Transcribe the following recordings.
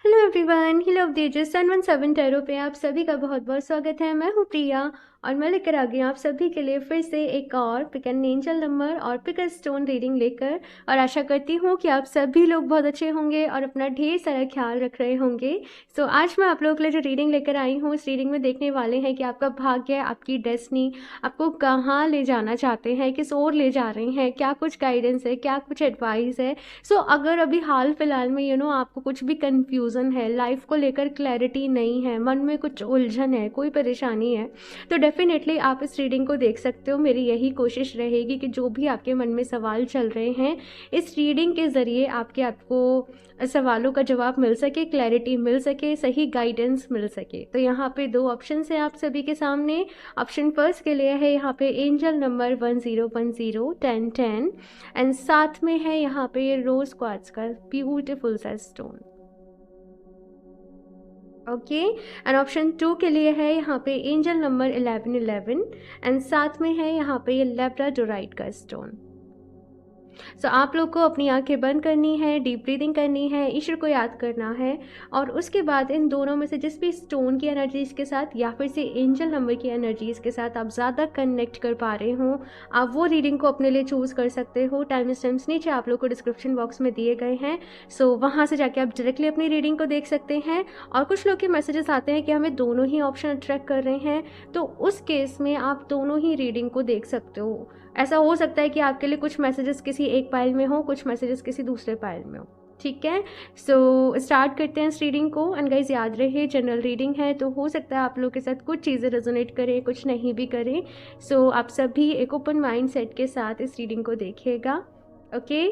Hello everyone, hill of the ages 717 tarot पे आप सभी का बहुत बहुत स्वागत है। मैं हूँ प्रिया और मैं लेकर आ गई हूँ आप सभी के लिए फिर से एक और पिक एन एंजल नंबर और पिक अ स्टोन रीडिंग लेकर। और आशा करती हूँ कि आप सभी लोग बहुत अच्छे होंगे और अपना ढेर सारा ख्याल रख रहे होंगे। सो आज मैं आप लोगों के लिए जो रीडिंग लेकर आई हूँ, इस रीडिंग में देखने वाले हैं कि आपका भाग्य, आपकी डेस्टिनी आपको कहाँ ले जाना चाहते हैं, किस ओर ले जा रहे हैं, क्या कुछ गाइडेंस है, क्या कुछ एडवाइस है। अगर अभी हाल फिलहाल में आपको कुछ भी कंफ्यूजन है, लाइफ को लेकर क्लैरिटी नहीं है, मन में कुछ उलझन है, कोई परेशानी है, तो डेफिनेटली आप इस रीडिंग को देख सकते हो। मेरी यही कोशिश रहेगी कि जो भी आपके मन में सवाल चल रहे हैं, इस रीडिंग के ज़रिए आपको सवालों का जवाब मिल सके, क्लैरिटी मिल सके, सही गाइडेंस मिल सके। तो यहाँ पे दो ऑप्शन है आप सभी के सामने। ऑप्शन फर्स्ट के लिए है यहाँ पे एंजल नंबर 1010 एंड साथ में है यहाँ पे ये रोज क्वार्ट्ज का ब्यूटीफुल सा स्टोन। ओके, एंड ऑप्शन 2 के लिए है यहाँ पे एंजल नंबर 1111 एंड साथ में है यहाँ पे ये लैब्राडोराइट का स्टोन। आप लोग को अपनी आंखें बंद करनी है, डीप ब्रीदिंग करनी है, ईश्वर को याद करना है और उसके बाद इन दोनों में से जिस भी स्टोन की एनर्जीज़ के साथ या फिर से एंजल नंबर की एनर्जीज़ के साथ आप ज़्यादा कनेक्ट कर पा रहे हो, आप वो रीडिंग को अपने लिए चूज़ कर सकते हो। टाइम स्टैम्प्स नीचे आप लोग को डिस्क्रिप्शन बॉक्स में दिए गए हैं। वहाँ से जाके आप डायरेक्टली अपनी रीडिंग को देख सकते हैं। और कुछ लोग के मैसेजेस आते हैं कि हमें दोनों ही ऑप्शन अट्रैक्ट कर रहे हैं, तो उस केस में आप दोनों ही रीडिंग को देख सकते हो। ऐसा हो सकता है कि आपके लिए कुछ मैसेजेस किसी एक पाइल में हो, कुछ मैसेजेस किसी दूसरे पाइल में हो। ठीक है, स्टार्ट करते हैं इस रीडिंग को। एंड गाइज याद रहे, जनरल रीडिंग है तो हो सकता है आप लोग के साथ कुछ चीज़ें रेजोनेट करें, कुछ नहीं भी करें। आप सभी एक ओपन माइंड सेट के साथ इस रीडिंग को देखिएगा। ओके,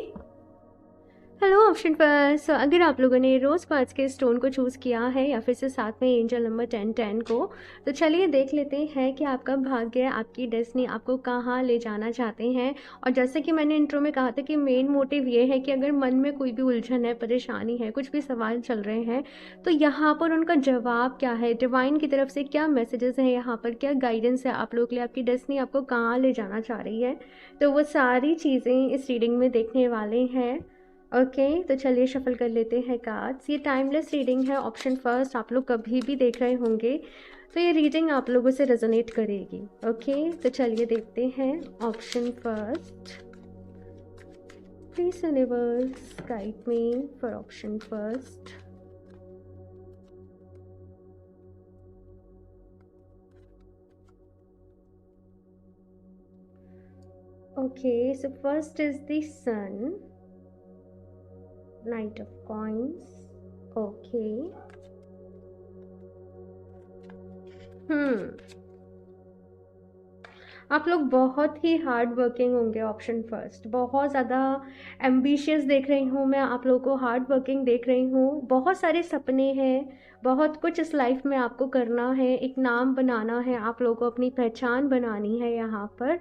हेलो ऑप्शन पर। अगर आप लोगों ने रोज़ क्वार्ट्ज के स्टोन को चूज़ किया है या फिर से साथ में एंजल नंबर 1010 को, तो चलिए देख लेते हैं कि आपका भाग्य, आपकी डेस्टिनी आपको कहाँ ले जाना चाहते हैं। और जैसे कि मैंने इंट्रो में कहा था कि मेन मोटिव ये है कि अगर मन में कोई भी उलझन है, परेशानी है, कुछ भी सवाल चल रहे हैं, तो यहाँ पर उनका जवाब क्या है, डिवाइन की तरफ से क्या मैसेजेस हैं, यहाँ पर क्या गाइडेंस है आप लोग के लिए, आपकी डेस्टिनी आपको कहाँ ले जाना चाह रही है, तो वो सारी चीज़ें इस रीडिंग में देखने वाले हैं। ओके, तो चलिए शफल कर लेते हैं कार्ड्स। ये टाइमलेस रीडिंग है। ऑप्शन फर्स्ट आप लोग कभी भी देख रहे होंगे तो ये रीडिंग आप लोगों से रेजोनेट करेगी। ओके, तो चलिए देखते हैं। Option first, please universe guide me for option first. Okay, so first is the sun, Knight of Coins. Okay. आप लोग बहुत ही हार्ड वर्किंग होंगे। ऑप्शन फर्स्ट, बहुत ज़्यादा एम्बिशियस देख रही हूँ मैं, आप लोगों को हार्ड वर्किंग देख रही हूँ। बहुत सारे सपने हैं, बहुत कुछ इस लाइफ में आपको करना है, एक नाम बनाना है, आप लोगों को अपनी पहचान बनानी है यहाँ पर।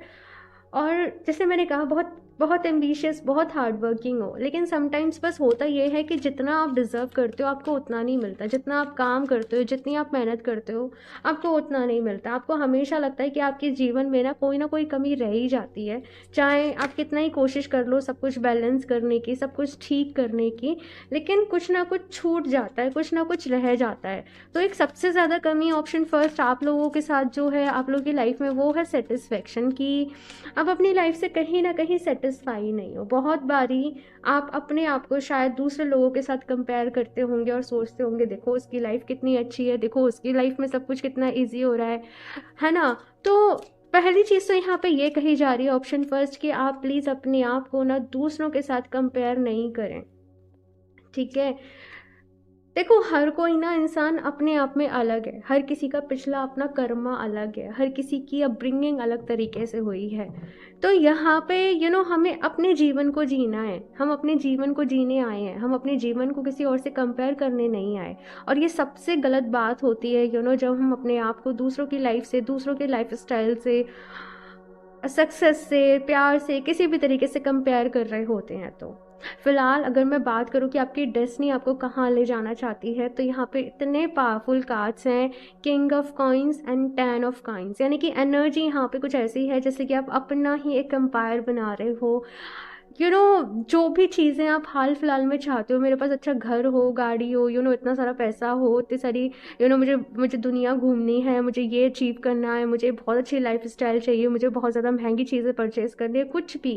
और जैसे मैंने कहा, बहुत बहुत एम्बिशियस, बहुत हार्ड वर्किंग हो, लेकिन समटाइम्स बस होता ये है कि जितना आप डिज़र्व करते हो आपको उतना नहीं मिलता। जितना आप काम करते हो, जितनी आप मेहनत करते हो, आपको उतना नहीं मिलता। आपको हमेशा लगता है कि आपके जीवन में ना कोई कमी रह ही जाती है। चाहे आप कितना ही कोशिश कर लो सब कुछ बैलेंस करने की, सब कुछ ठीक करने की, लेकिन कुछ ना कुछ छूट जाता है, कुछ ना कुछ रह जाता है। तो एक सबसे ज़्यादा कमी ऑप्शन फर्स्ट आप लोगों के साथ जो है, आप लोगों की लाइफ में, वो है सेटिस्फेक्शन की। आप अपनी लाइफ से कहीं ना कहीं सेटिस्फाई नहीं हो। बहुत बारी आप अपने आप को शायद दूसरे लोगों के साथ कंपेयर करते होंगे और सोचते होंगे, देखो उसकी लाइफ कितनी अच्छी है, देखो उसकी लाइफ में सब कुछ कितना ईजी हो रहा है ना। तो पहली चीज़ तो यहाँ पे ये कही जा रही है ऑप्शन फर्स्ट कि आप प्लीज़ अपने आप को ना दूसरों के साथ कंपेयर नहीं करें। ठीक है, देखो हर कोई ना इंसान अपने आप में अलग है, हर किसी का पिछला अपना कर्मा अलग है, हर किसी की अपब्रिंगिंग अलग तरीके से हुई है। तो यहाँ पे हमें अपने जीवन को जीना है, हम अपने जीवन को जीने आए हैं, हम अपने जीवन को किसी और से कंपेयर करने नहीं आए। और ये सबसे गलत बात होती है जब हम अपने आप को दूसरों की लाइफ से, दूसरों के लाइफ स्टाइल से, सक्सेस से, प्यार से, किसी भी तरीके से कंपेयर कर रहे होते हैं। तो फिलहाल अगर मैं बात करूं कि आपकी डेस्टिनी आपको कहाँ ले जाना चाहती है, तो यहाँ पे इतने पावरफुल कार्ड्स हैं, king of coins and 10 of coins, यानी कि एनर्जी यहाँ पे कुछ ऐसी है जैसे कि आप अपना ही एक एम्पायर बना रहे हो। जो भी चीज़ें आप हाल फिलहाल में चाहते हो, मेरे पास अच्छा घर हो, गाड़ी हो, इतना सारा पैसा हो, इतनी सारी मुझे मुझे दुनिया घूमनी है, मुझे ये अचीव करना है, मुझे बहुत अच्छी लाइफ स्टाइल चाहिए, मुझे बहुत ज़्यादा महंगी चीज़ें परचेज़ करनी है, कुछ भी,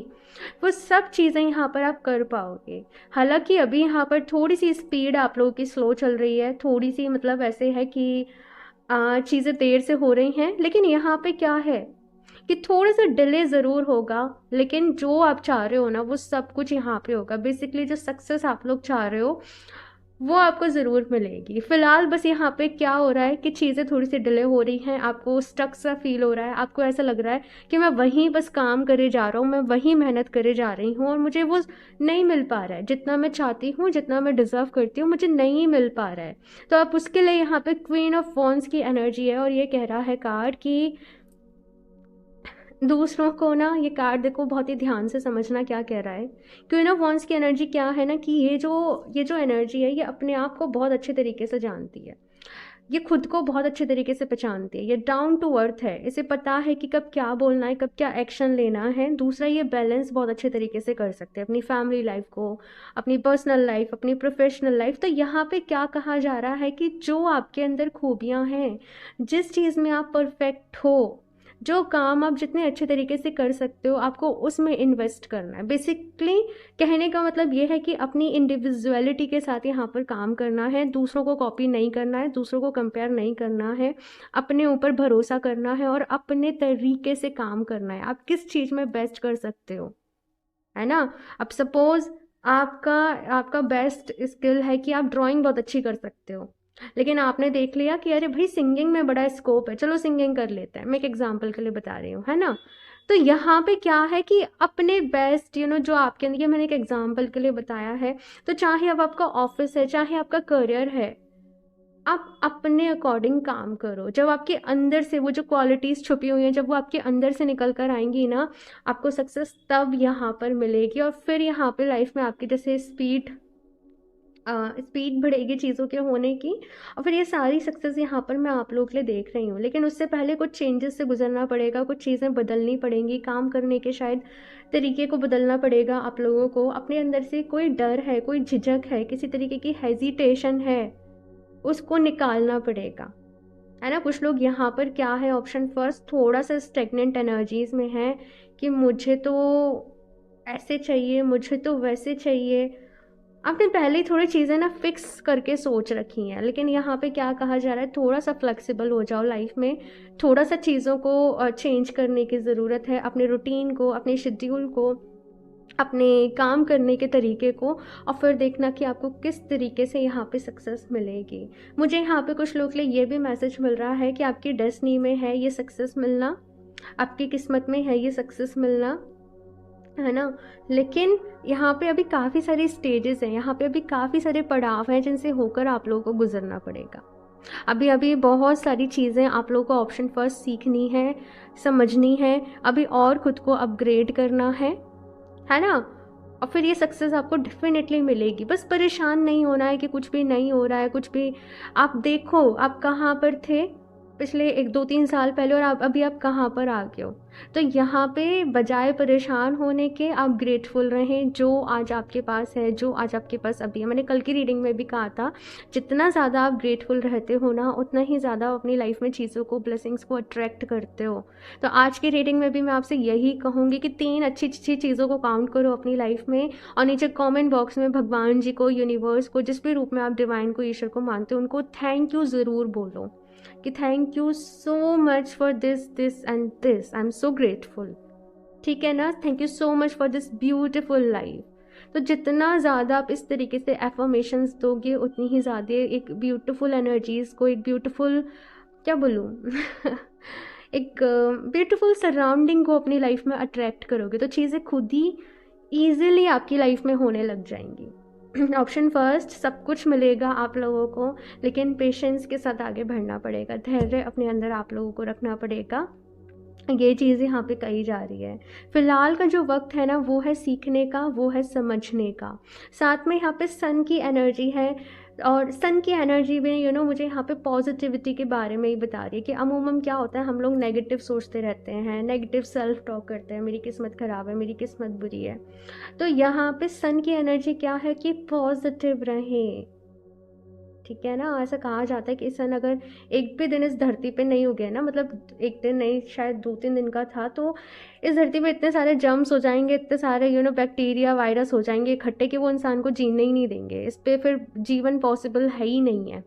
वो सब चीज़ें यहाँ पर आप कर पाओगे। हालांकि अभी यहाँ पर थोड़ी सी स्पीड आप लोगों की स्लो चल रही है, थोड़ी सी मतलब ऐसे है कि चीज़ें देर से हो रही हैं, लेकिन यहाँ पे क्या है कि थोड़ा सा डिले ज़रूर होगा, लेकिन जो आप चाह रहे हो ना वो सब कुछ यहाँ पे होगा। बेसिकली जो सक्सेस आप लोग चाह रहे हो वो आपको ज़रूर मिलेगी। फ़िलहाल बस यहाँ पे क्या हो रहा है कि चीज़ें थोड़ी सी डिले हो रही हैं, आपको स्टक सा फील हो रहा है, आपको ऐसा लग रहा है कि मैं वहीं बस काम करे जा रहा हूँ, मैं वहीं मेहनत करे जा रही हूँ और मुझे वो नहीं मिल पा रहा है, जितना मैं चाहती हूँ, जितना मैं डिज़र्व करती हूँ, मुझे नहीं मिल पा रहा है। तो आप उसके लिए यहाँ पे क्वीन ऑफ वॉन्ड्स की एनर्जी है और ये कह रहा है कार्ड कि दूसरों को ना, ये कार्ड देखो बहुत ही ध्यान से समझना क्या कह रहा है। क्वीन ऑफ वॉन्ड्स की एनर्जी क्या है ना कि ये जो एनर्जी है, ये अपने आप को बहुत अच्छे तरीके से जानती है, ये खुद को बहुत अच्छे तरीके से पहचानती है, ये डाउन टू अर्थ है, इसे पता है कि कब क्या बोलना है, कब क्या एक्शन लेना है। दूसरा, ये बैलेंस बहुत अच्छे तरीके से कर सकते हैं अपनी फैमिली लाइफ को, अपनी पर्सनल लाइफ, अपनी प्रोफेशनल लाइफ। तो यहाँ पे क्या कहा जा रहा है कि जो आपके अंदर खूबियाँ हैं, जिस चीज़ में आप परफेक्ट हो, जो काम आप जितने अच्छे तरीके से कर सकते हो, आपको उसमें इन्वेस्ट करना है। बेसिकली कहने का मतलब ये है कि अपनी इंडिविजुअलिटी के साथ यहाँ पर काम करना है, दूसरों को कॉपी नहीं करना है, दूसरों को कंपेयर नहीं करना है, अपने ऊपर भरोसा करना है और अपने तरीके से काम करना है। आप किस चीज़ में बेस्ट कर सकते हो, है ना। अब सपोज आपका आपका बेस्ट स्किल है कि आप ड्राइंग बहुत अच्छी कर सकते हो, लेकिन आपने देख लिया कि अरे भाई सिंगिंग में बड़ा स्कोप है, चलो सिंगिंग कर लेते हैं, मैं एक एग्जांपल के लिए बता रही हूँ, है ना। तो यहाँ पे क्या है कि अपने बेस्ट जो आपके अंदर, ये मैंने एक एग्जांपल के लिए बताया है। तो चाहे अब आपका ऑफिस है, चाहे आपका करियर है, आप अपने अकॉर्डिंग काम करो। जब आपके अंदर से वो जो क्वालिटीज़ छुपी हुई हैं, जब वो आपके अंदर से निकल कर आएंगी ना, आपको सक्सेस तब यहाँ पर मिलेगी। और फिर यहाँ पे लाइफ में आपकी जैसे स्पीड बढ़ेगी चीज़ों के होने की, और फिर ये सारी सक्सेस यहाँ पर मैं आप लोगों के लिए देख रही हूँ। लेकिन उससे पहले कुछ चेंजेस से गुजरना पड़ेगा, कुछ चीज़ें बदलनी पड़ेंगी, काम करने के शायद तरीके को बदलना पड़ेगा आप लोगों को। अपने अंदर से कोई डर है, कोई झिझक है, किसी तरीके की हेजिटेशन है, उसको निकालना पड़ेगा, है ना। कुछ लोग यहाँ पर क्या है, ऑप्शन फर्स्ट, थोड़ा सा स्टेगनेंट एनर्जीज में है कि मुझे तो ऐसे चाहिए, मुझे तो वैसे चाहिए। आपने पहले ही थोड़ी चीज़ें ना फिक्स करके सोच रखी हैं, लेकिन यहाँ पे क्या कहा जा रहा है, थोड़ा सा फ्लेक्सिबल हो जाओ लाइफ में, थोड़ा सा चीज़ों को चेंज करने की ज़रूरत है, अपने रूटीन को, अपने शेड्यूल को, अपने काम करने के तरीके को, और फिर देखना कि आपको किस तरीके से यहाँ पे सक्सेस मिलेगी। मुझे यहाँ पे कुछ लोग के लिए ये भी मैसेज मिल रहा है कि आपकी डेस्टिनी में है ये सक्सेस मिलना, आपकी किस्मत में है ये सक्सेस मिलना, है ना। लेकिन यहाँ पे अभी काफ़ी सारी स्टेजेस हैं, यहाँ पे अभी काफ़ी सारे पड़ाव हैं जिनसे होकर आप लोगों को गुजरना पड़ेगा। अभी अभी बहुत सारी चीज़ें आप लोगों को ऑप्शन फर्स्ट सीखनी है, समझनी है, अभी और खुद को अपग्रेड करना है ना। और फिर ये सक्सेस आपको डेफिनेटली मिलेगी। बस परेशान नहीं होना है कि कुछ भी नहीं हो रहा है, कुछ भी। आप देखो आप कहाँ पर थे पिछले 1-2-3 साल पहले, और अभी आप कहाँ पर आ गए हो। तो यहाँ पे बजाय परेशान होने के आप ग्रेटफुल रहें जो आज आपके पास है, जो आज आपके पास अभी है। मैंने कल की रीडिंग में भी कहा था, जितना ज़्यादा आप ग्रेटफुल रहते हो ना, उतना ही ज़्यादा अपनी लाइफ में चीज़ों को, ब्लेसिंग्स को अट्रैक्ट करते हो। तो आज की रीडिंग में भी मैं आपसे यही कहूँगी कि 3 अच्छी अच्छी चीज़ों को काउंट करो अपनी लाइफ में, और नीचे कॉमेंट बॉक्स में भगवान जी को, यूनिवर्स को, जिस भी रूप में आप डिवाइन को, ईश्वर को मानते हो, उनको थैंक यू ज़रूर बोलो कि thank you so much for this and this, I am so grateful. ठीक है ना। Thank you so much for this beautiful life. तो जितना ज़्यादा आप इस तरीके से एफर्मेशंस दोगे, उतनी ही ज़्यादा एक ब्यूटिफुल एनर्जीज़ को, एक ब्यूटिफुल, क्या बोलूँ एक ब्यूटिफुल सराउंडिंग को अपनी लाइफ में अट्रैक्ट करोगे, तो चीज़ें खुद ही ईजिली आपकी लाइफ में होने लग जाएंगी। ऑप्शन फर्स्ट, सब कुछ मिलेगा आप लोगों को, लेकिन पेशेंस के साथ आगे बढ़ना पड़ेगा, धैर्य अपने अंदर आप लोगों को रखना पड़ेगा। ये चीज़ यहाँ पे कही जा रही है। फ़िलहाल का जो वक्त है ना, वो है सीखने का, वो है समझने का। साथ में यहाँ पे सन की एनर्जी है, और सन की एनर्जी में मुझे यहाँ पे पॉजिटिविटी के बारे में ही बता रही है कि अमूमन क्या होता है, हम लोग नेगेटिव सोचते रहते हैं, नेगेटिव सेल्फ टॉक करते हैं, मेरी किस्मत ख़राब है, मेरी किस्मत बुरी है। तो यहाँ पे सन की एनर्जी क्या है कि पॉजिटिव रहें, ठीक है ना। ऐसा कहा जाता है कि सन अगर एक भी दिन इस धरती पे नहीं हो गया ना, मतलब एक दिन नहीं, शायद 2-3 दिन का था, तो इस धरती पे इतने सारे जर्म्स हो जाएंगे, इतने सारे बैक्टीरिया वायरस हो जाएंगे इकट्ठे कि वो इंसान को जीने ही नहीं देंगे, इस पे फिर जीवन पॉसिबल है ही नहीं है।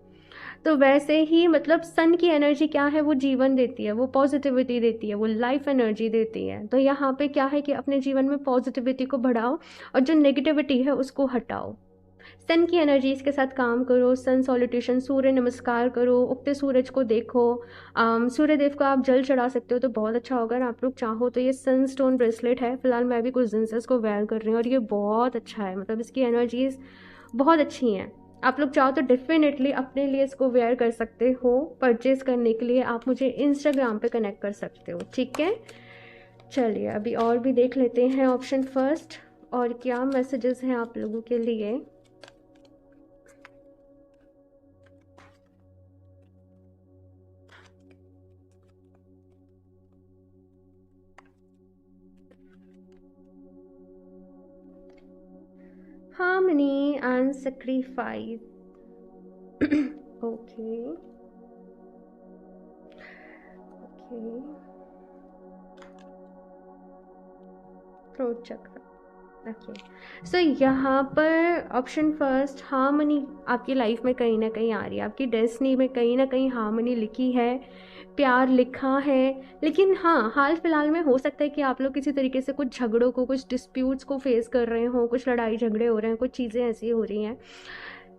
तो वैसे ही मतलब सन की एनर्जी क्या है, वो जीवन देती है, वो पॉजिटिविटी देती है, वो लाइफ एनर्जी देती है। तो यहाँ पे क्या है कि अपने जीवन में पॉजिटिविटी को बढ़ाओ और जो नेगेटिविटी है उसको हटाओ। सन की एनर्जीज के साथ काम करो, सन सॉलिट्यूशन, सूर्य नमस्कार करो, उगते सूरज को देखो, सूर्य देव को आप जल चढ़ा सकते हो तो बहुत अच्छा होगा। आप लोग चाहो तो ये सन स्टोन ब्रेसलेट है, फिलहाल मैं भी कुछ दिन से इसको वेयर कर रही हूँ और ये बहुत अच्छा है, मतलब इसकी एनर्जीज बहुत अच्छी हैं। आप लोग चाहो तो डेफिनेटली अपने लिए इसको वेयर कर सकते हो। परचेज करने के लिए आप मुझे इंस्टाग्राम पे कनेक्ट कर सकते हो, ठीक है। चलिए अभी और भी देख लेते हैं ऑप्शन फर्स्ट और क्या मैसेजेस हैं आप लोगों के लिए। Harmony and sacrifice. Okay. Okay. Throat चक्र। ओके, सो यहाँ पर ऑप्शन फर्स्ट, हार्मनी आपकी लाइफ में कहीं ना कहीं आ रही है, आपकी डेस्टिनी में कहीं ना कहीं हार्मनी लिखी है, प्यार लिखा है। लेकिन हाँ, हाल फिलहाल में हो सकता है कि आप लोग किसी तरीके से कुछ झगड़ों को, कुछ डिस्प्यूट्स को फेस कर रहे हो, कुछ लड़ाई झगड़े हो रहे हैं, कुछ चीज़ें ऐसी हो रही हैं।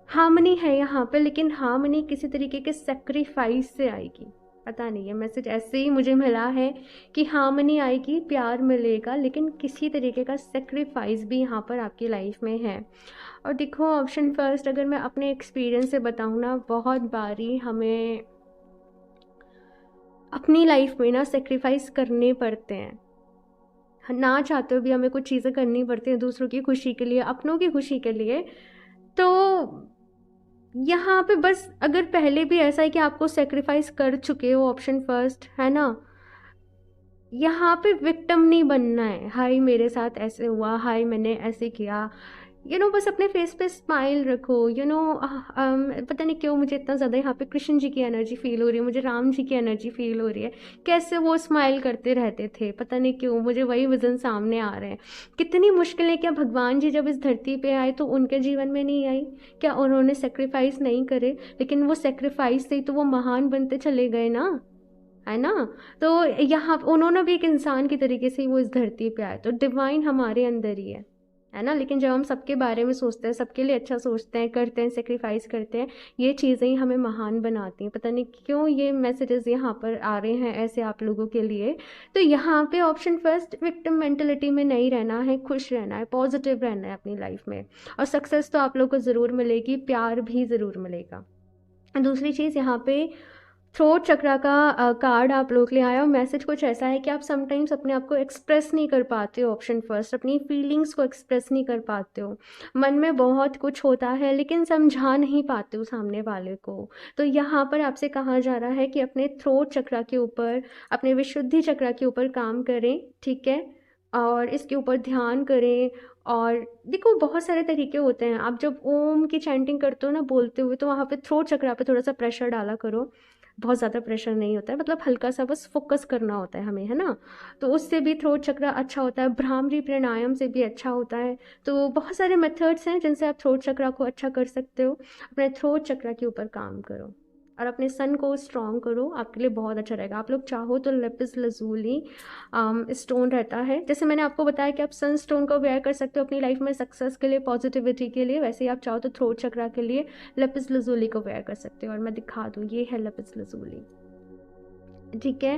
हार्मनी है यहाँ पे, लेकिन हार्मनी किसी तरीके के सेक्रीफाइस से आएगी। पता नहीं है, मैसेज ऐसे ही मुझे मिला है कि हार्मनी आएगी, प्यार मिलेगा, लेकिन किसी तरीके का सेक्रीफाइस भी यहाँ पर आपकी लाइफ में है। और देखो ऑप्शन फर्स्ट, अगर मैं अपने एक्सपीरियंस से बताऊँ ना, बहुत बारी हमें अपनी लाइफ में ना सेक्रीफाइस करने पड़ते हैं, ना चाहते हो भी हमें कुछ चीज़ें करनी पड़ती हैं दूसरों की खुशी के लिए, अपनों की खुशी के लिए। तो यहाँ पे बस अगर पहले भी ऐसा है कि आपको सेक्रीफाइस कर चुके हो, ऑप्शन फर्स्ट है ना, यहाँ पे विक्टिम नहीं बनना है, हाय मेरे साथ ऐसे हुआ, हाय मैंने ऐसे किया। बस अपने फेस पे स्माइल रखो। पता नहीं क्यों मुझे इतना ज़्यादा यहाँ पे कृष्ण जी की एनर्जी फील हो रही है, मुझे राम जी की एनर्जी फील हो रही है, कैसे वो स्माइल करते रहते थे, पता नहीं क्यों मुझे वही विजन सामने आ रहे हैं। कितनी मुश्किलें, क्या भगवान जी जब इस धरती पे आए तो उनके जीवन में नहीं आई? क्या उन्होंने सेक्रीफाइस नहीं करे? लेकिन वो सेक्रीफाइस से तो वो महान बनते चले गए ना, है ना। तो यहाँ उन्होंने भी एक इंसान की तरीके से ही वो इस धरती पे आए, तो डिवाइन हमारे अंदर ही है ना। लेकिन जब हम सबके बारे में सोचते हैं, सबके लिए अच्छा सोचते हैं, करते हैं, सेक्रीफाइस करते हैं, ये चीज़ें ही हमें महान बनाती हैं। पता नहीं क्यों ये मैसेजेस यहाँ पर आ रहे हैं ऐसे आप लोगों के लिए। तो यहाँ पे ऑप्शन फर्स्ट, विक्टिम मेंटेलिटी में नहीं रहना है, खुश रहना है, पॉजिटिव रहना है अपनी लाइफ में, और सक्सेस तो आप लोग को ज़रूर मिलेगी, प्यार भी ज़रूर मिलेगा। दूसरी चीज़, यहाँ पे थ्रोट चक्रा का कार्ड आप लोग ले आया, और मैसेज कुछ ऐसा है कि आप समटाइम्स अपने आप को एक्सप्रेस नहीं कर पाते हो, ऑप्शन फर्स्ट, अपनी फीलिंग्स को एक्सप्रेस नहीं कर पाते हो, मन में बहुत कुछ होता है लेकिन समझा नहीं पाते हो सामने वाले को। तो यहाँ पर आपसे कहा जा रहा है कि अपने थ्रोट चक्रा के ऊपर, अपने विशुद्धि चक्रा के ऊपर काम करें, ठीक है, और इसके ऊपर ध्यान करें। और देखो बहुत सारे तरीके होते हैं, आप जब ओम की चैंटिंग करते हो ना बोलते हुए, तो वहाँ पे थ्रोट चक्रा पे थोड़ा सा प्रेशर डाला करो, बहुत ज़्यादा प्रेशर नहीं होता है, मतलब हल्का सा बस फोकस करना होता है हमें, है ना। तो उससे भी थ्रोट चक्र अच्छा होता है, भ्रामरी प्राणायाम से भी अच्छा होता है। तो बहुत सारे मेथड्स हैं जिनसे आप थ्रोट चक्र को अच्छा कर सकते हो। अपने थ्रोट चक्र के ऊपर काम करो और अपने सन को स्ट्रॉन्ग करो, आपके लिए बहुत अच्छा रहेगा। आप लोग चाहो तो लेपिस लजूली स्टोन रहता है, जैसे मैंने आपको बताया कि आप सन स्टोन को वेयर कर सकते हो अपनी लाइफ में सक्सेस के लिए, पॉजिटिविटी के लिए, वैसे ही आप चाहो तो थ्रोट चक्र के लिए लेपिस लजूली को वेयर कर सकते हो। और मैं दिखा दूँ, ये है लेपिस लजूली, ठीक है।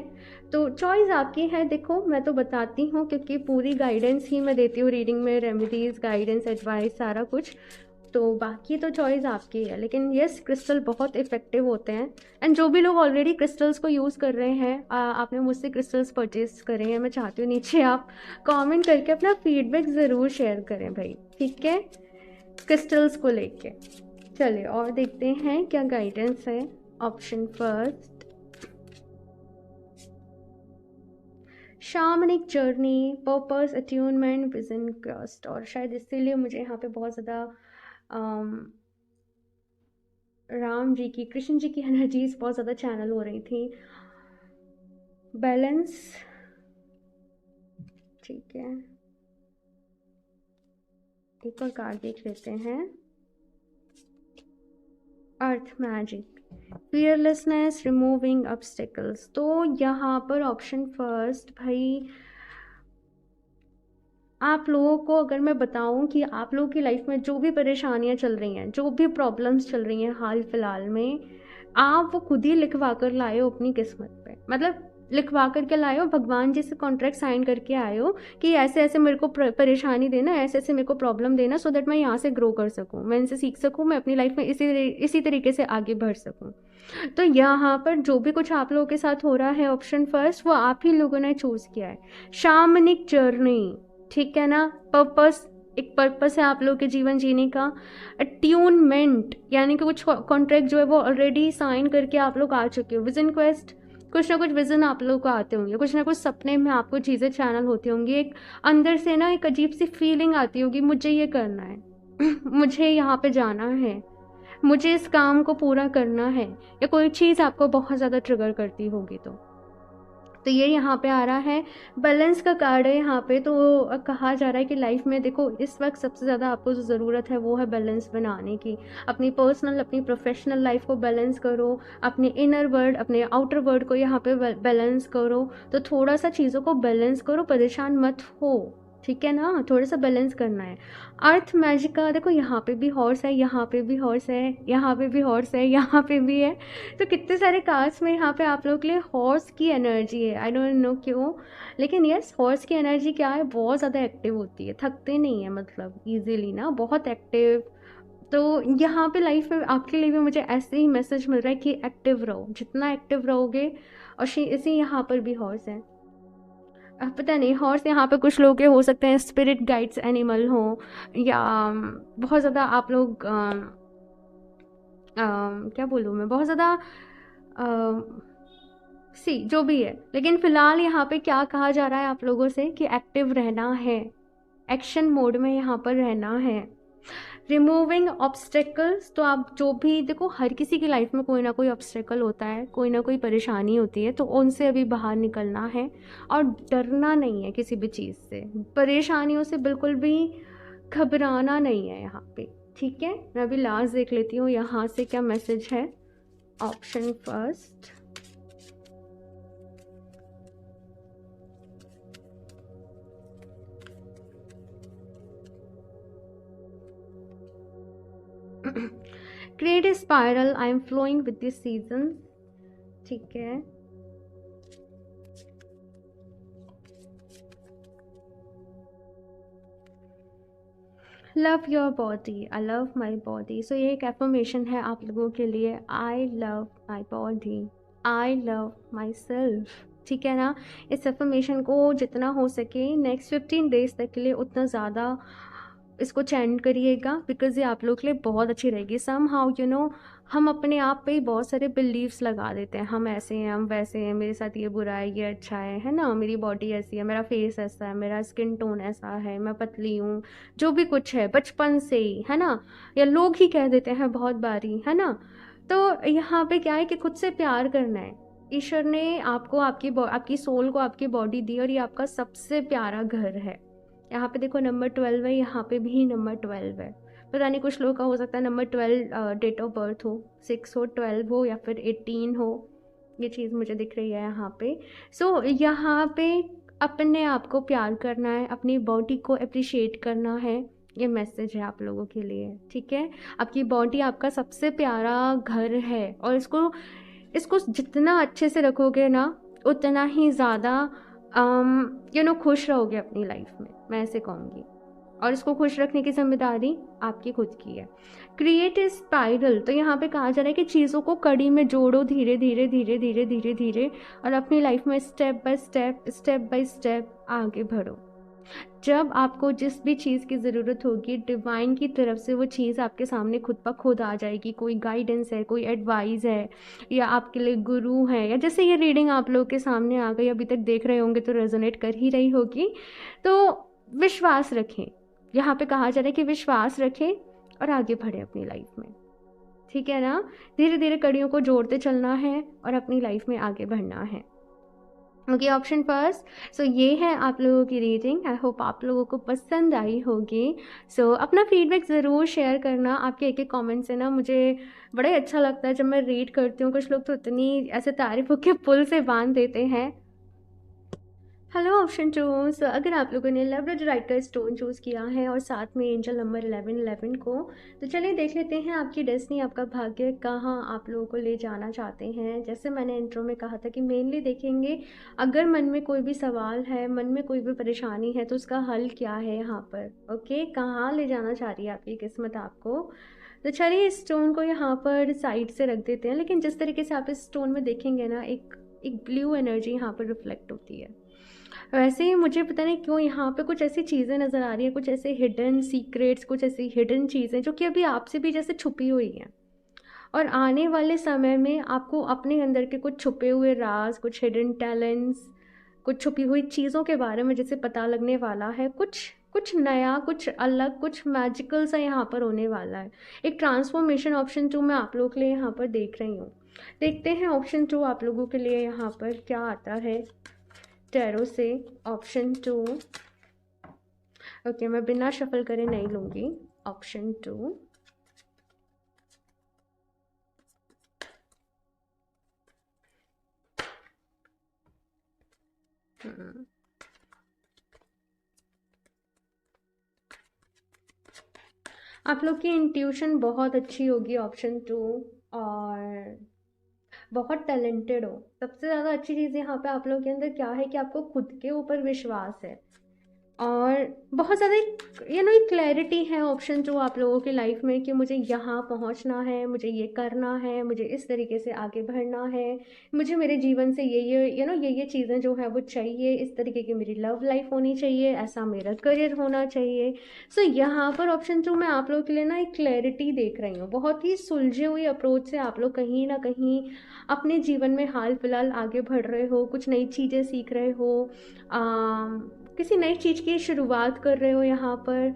तो चॉइस आपकी है, देखो मैं तो बताती हूँ क्योंकि पूरी गाइडेंस ही मैं देती हूँ रीडिंग में, रेमेडीज़, गाइडेंस, एडवाइस, सारा कुछ। तो बाकी तो चॉइस आपकी है, लेकिन यस क्रिस्टल बहुत इफ़ेक्टिव होते हैं। एंड जो भी लोग ऑलरेडी क्रिस्टल्स को यूज़ कर रहे हैं, आपने मुझसे क्रिस्टल्स परचेज करे हैं, मैं चाहती हूँ नीचे आप कमेंट करके अपना फीडबैक ज़रूर शेयर करें भाई, ठीक है, क्रिस्टल्स को लेके, चलिए और देखते हैं क्या गाइडेंस है। Option first, shamanic journey, purpose, attunement, vision, quest. और शायद इसीलिए मुझे यहाँ पे बहुत ज़्यादा राम जी की, कृष्ण जी की एनर्जीज बहुत ज़्यादा चैनल हो रही थी। बैलेंस, ठीक है, एक और कार्ड देख लेते हैं। अर्थ मैजिक, फियरलेसनेस, रिमूविंग ऑब्स्टिकल्स। तो यहाँ पर ऑप्शन फर्स्ट भाई, आप लोगों को अगर मैं बताऊं कि आप लोगों की लाइफ में जो भी परेशानियां चल रही हैं, जो भी प्रॉब्लम्स चल रही हैं हाल फिलहाल में, आप वो खुद ही लिखवा कर लाए हो अपनी किस्मत पे। मतलब लिखवा करके लाए हो, भगवान जी से कॉन्ट्रैक्ट साइन करके आए हो कि ऐसे ऐसे मेरे को परेशानी देना, ऐसे ऐसे मेरे को प्रॉब्लम देना, सो दैट मैं यहाँ से ग्रो कर सकूँ, मैं इनसे सीख सकूँ, मैं अपनी लाइफ में इसी तरीके से आगे बढ़ सकूँ। तो यहाँ पर जो भी कुछ आप लोगों के साथ हो रहा है, ऑप्शन फर्स्ट वो आप ही लोगों ने चूज किया है। शामनिक जर्नी, ठीक है ना, पर्पस, एक पर्पस है आप लोगों के जीवन जीने का। अट्यूनमेंट यानी कि कुछ कॉन्ट्रैक्ट जो है वो ऑलरेडी साइन करके आप लोग आ चुके हो। विजन क्वेस्ट, कुछ ना कुछ विजन आप लोगों को आते होंगे, कुछ ना कुछ सपने में आपको चीज़ें चैनल होती होंगी, एक अंदर से ना एक अजीब सी फीलिंग आती होगी, मुझे ये करना है मुझे यहाँ पे जाना है, मुझे इस काम को पूरा करना है, या कोई चीज़ आपको बहुत ज़्यादा ट्रिगर करती होगी। तो ये यहाँ पे आ रहा है। बैलेंस का कार्ड है यहाँ पे। तो कहा जा रहा है कि लाइफ में देखो इस वक्त सबसे ज़्यादा आपको जो ज़रूरत है वो है बैलेंस बनाने की। अपनी पर्सनल, अपनी प्रोफेशनल लाइफ को बैलेंस करो, अपने इनर वर्ल्ड, अपने आउटर वर्ल्ड को यहाँ पे बैलेंस करो। तो थोड़ा सा चीज़ों को बैलेंस करो, परेशान मत हो, ठीक है ना, थोड़ा सा बैलेंस करना है। अर्थ मैजिक का देखो, यहाँ पे भी हॉर्स है, यहाँ पे भी हॉर्स है, यहाँ पे भी हॉर्स है, यहाँ पे भी है। तो कितने सारे कार्ड्स में यहाँ पे आप लोगों के लिए हॉर्स की एनर्जी है, आई डोंट नो क्यों, लेकिन यस, हॉर्स की एनर्जी क्या है, बहुत ज़्यादा एक्टिव होती है, थकते नहीं है, मतलब ईजिली ना, बहुत एक्टिव। तो यहाँ पे लाइफ में आपके लिए भी मुझे ऐसे ही मैसेज मिल रहा है कि एक्टिव रहो, जितना एक्टिव रहोगे। और इसी यहाँ पर भी हॉर्स है। पता नहीं, हॉर्स यहाँ पे कुछ लोग के हो सकते हैं स्पिरिट गाइड्स एनिमल हो, या बहुत ज़्यादा आप लोग क्या बोलूँ मैं, बहुत ज़्यादा जो भी है। लेकिन फ़िलहाल यहाँ पे क्या कहा जा रहा है आप लोगों से कि एक्टिव रहना है, एक्शन मोड में यहाँ पर रहना है। रिमूविंग ऑब्स्टेकल्स, तो आप जो भी देखो, हर किसी की लाइफ में कोई ना कोई ऑब्स्टेकल होता है, कोई ना कोई परेशानी होती है, तो उनसे अभी बाहर निकलना है और डरना नहीं है किसी भी चीज़ से, परेशानियों से बिल्कुल भी घबराना नहीं है यहाँ पे, ठीक है। मैं अभी लास्ट देख लेती हूँ यहाँ से क्या मैसेज है। Option first, create a spiral, I am flowing with this season, ठीक है। Love your body, I love my body. So ये एक एफर्मेशन है आप लोगों के लिए। I love my body, I love myself, ठीक है ना। इस एफर्मेशन को जितना हो सके नेक्स्ट 15 डेज तक के लिए उतना ज़्यादा इसको चैंट करिएगा, बिकॉज ये आप लोग के लिए बहुत अच्छी रहेगी। सम हाउ यू नो, हम अपने आप पे ही बहुत सारे बिलीव्स लगा देते हैं, हम ऐसे हैं, हम वैसे हैं, मेरे साथ ये बुरा है, ये अच्छा है ना, मेरी बॉडी ऐसी है, मेरा फेस ऐसा है, मेरा स्किन टोन ऐसा है, मैं पतली हूँ, जो भी कुछ है बचपन से ही, है ना, या लोग ही कह देते हैं बहुत बारी, है ना। तो यहाँ पे क्या है कि खुद से प्यार करना है। ईश्वर ने आपको आपकी सोल को आपकी बॉडी दी, और ये आपका सबसे प्यारा घर है। यहाँ पे देखो नंबर 12 है, यहाँ पे भी नंबर 12 है। पता नहीं, कुछ लोगों का हो सकता है नंबर 12 डेट ऑफ बर्थ हो, 6 हो, 12 हो, या फिर 18 हो, ये चीज़ मुझे दिख रही है यहाँ पे। सो यहाँ पे अपने आप को प्यार करना है, अपनी बॉडी को अप्रिशिएट करना है, ये मैसेज है आप लोगों के लिए, ठीक है। आपकी बॉडी आपका सबसे प्यारा घर है, और इसको जितना अच्छे से रखोगे ना, उतना ही ज़्यादा खुश रहोगे अपनी लाइफ में, मैं ऐसे कहूँगी। और इसको खुश रखने की जिम्मेदारी आपकी खुद की है। क्रिएट ए स्पाइरल, तो यहाँ पे कहा जा रहा है कि चीज़ों को कड़ी में जोड़ो, धीरे धीरे धीरे धीरे धीरे धीरे, और अपनी लाइफ में स्टेप बाय स्टेप आगे बढ़ो। जब आपको जिस भी चीज़ की ज़रूरत होगी, डिवाइन की तरफ से वो चीज़ आपके सामने खुद ब खुद आ जाएगी। कोई गाइडेंस है, कोई एडवाइस है, या आपके लिए गुरु है, या जैसे ये रीडिंग आप लोगों के सामने आ गई, अभी तक देख रहे होंगे तो रेजोनेट कर ही रही होगी। तो विश्वास रखें, यहाँ पे कहा जा रहा है कि विश्वास रखें और आगे बढ़े अपनी लाइफ में, ठीक है ना। धीरे धीरे कड़ियों को जोड़ते चलना है और अपनी लाइफ में आगे बढ़ना है। Okay, option first. सो ये है आप लोगों की रीडिंग। आई होप आप लोगों को पसंद आई होगी। सो अपना फीडबैक ज़रूर शेयर करना। आपके एक एक कमेंट से ना मुझे बड़ा ही अच्छा लगता है जब मैं रीड करती हूँ। कुछ लोग तो इतनी ऐसे तारीफ़ों के पुल से बांध देते हैं। Hello option 2। सो अगर आप लोगों ने लेब्राडोराइट का स्टोन चूज़ किया है और साथ में एंजल नंबर 1111 को, तो चलिए देख लेते हैं आपकी डेस्टिनी, आपका भाग्य कहाँ आप लोगों को ले जाना चाहते हैं। जैसे मैंने इंट्रो में कहा था कि मेनली देखेंगे अगर मन में कोई भी सवाल है, मन में कोई भी परेशानी है, तो उसका हल क्या है यहाँ पर। ओके, कहाँ ले जाना चाह रही है आपकी किस्मत आपको। तो चलिए इस स्टोन को यहाँ पर साइड से रख देते हैं। लेकिन जिस तरीके से आप इस स्टोन में देखेंगे ना, एक ब्लू एनर्जी यहाँ पर रिफ्लेक्ट होती है। वैसे ही मुझे पता नहीं क्यों यहाँ पे कुछ ऐसी चीज़ें नज़र आ रही है, कुछ ऐसे हिडन सीक्रेट्स, कुछ ऐसी हिडन चीज़ें जो कि अभी आपसे भी जैसे छुपी हुई हैं, और आने वाले समय में आपको अपने अंदर के कुछ छुपे हुए राज, कुछ हिडन टैलेंट्स, कुछ छुपी हुई चीज़ों के बारे में जैसे पता लगने वाला है। कुछ कुछ नया, कुछ अलग, कुछ मैजिकल सा यहाँ पर होने वाला है। एक ट्रांसफॉर्मेशन ऑप्शन 2 मैं आप लोगों के लिए यहाँ पर देख रही हूँ। देखते हैं ऑप्शन 2 आप लोगों के लिए यहाँ पर क्या आता है टैरो से। ऑप्शन 2, ओके, मैं बिना शफल करे नहीं लूँगी। ऑप्शन 2, आप लोग की इंट्यूशन बहुत अच्छी होगी ऑप्शन 2, और बहुत टैलेंटेड हो। सबसे ज़्यादा अच्छी चीज़ यहाँ पे आप लोगों के अंदर क्या है कि आपको खुद के ऊपर विश्वास है, और बहुत ज़्यादा एक क्लैरिटी है ऑप्शन 2 आप लोगों की लाइफ में कि मुझे यहाँ पहुँचना है, मुझे ये करना है, मुझे इस तरीके से आगे बढ़ना है, मुझे मेरे जीवन से ये चीज़ें जो है वो चाहिए, इस तरीके की मेरी लव लाइफ होनी चाहिए, ऐसा मेरा करियर होना चाहिए। सो यहाँ पर ऑप्शन 2 मैं आप लोगों के लिए ना एक क्लैरिटी देख रही हूँ। बहुत ही सुलझे हुई अप्रोच से आप लोग कहीं ना कहीं अपने जीवन में हाल फिलहाल आगे बढ़ रहे हो, कुछ नई चीज़ें सीख रहे हो, किसी नई चीज़ की शुरुआत कर रहे हो यहाँ पर।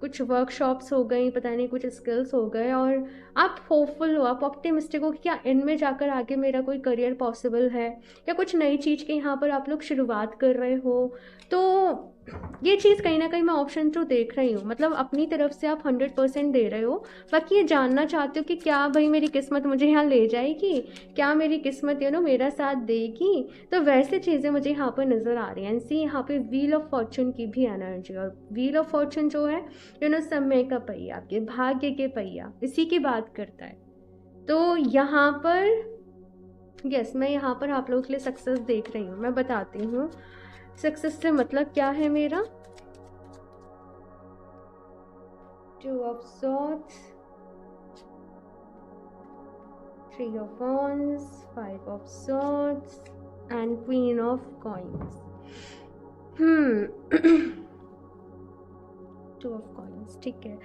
कुछ वर्कशॉप्स हो गई, पता नहीं कुछ स्किल्स हो गए, और आप होपफुल हो, आप ऑप्टिमिस्टिक हो कि क्या इनमें जाकर आगे मेरा कोई करियर पॉसिबल है, या कुछ नई चीज़ की यहाँ पर आप लोग शुरुआत कर रहे हो। तो ये चीज़ कहीं ना कहीं मैं ऑप्शन 2 देख रही हूँ। मतलब अपनी तरफ से आप 100% दे रहे हो। बाकी ये जानना चाहते हो कि क्या भाई मेरी किस्मत मुझे यहाँ ले जाएगी, क्या मेरी किस्मत मेरा साथ देगी। तो वैसे चीज़ें मुझे यहाँ पर नज़र आ रही हैं। सी यहाँ पे व्हील ऑफ फॉर्चून की भी एनर्जी, और व्हील ऑफ फॉर्चून जो है समय का पहिया, आपके भाग्य के पहिया, इसी की बात करता है। तो यहाँ पर यस, मैं यहाँ पर आप लोगों के लिए सक्सेस देख रही हूँ। मैं बताती हूँ सक्सेस से मतलब क्या है मेरा। 2 of swords, 3 of wands, 5 of swords and queen of coins. 2 of coins, ठीक है।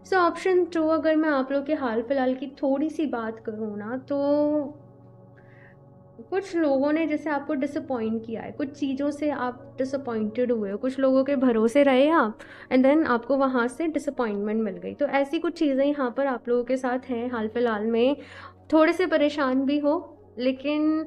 सो ऑप्शन 2 अगर मैं आप लोग के हाल फिलहाल की थोड़ी सी बात करूँ ना, तो कुछ लोगों ने जैसे आपको डिसअपॉइंट किया है, कुछ चीज़ों से आप डिसअपॉइंटेड हुए हो, कुछ लोगों के भरोसे रहे आप, एंड देन आपको वहाँ से डिसअपॉइंटमेंट मिल गई। तो ऐसी कुछ चीज़ें यहाँ पर आप लोगों के साथ हैं हाल फिलहाल में। थोड़े से परेशान भी हो, लेकिन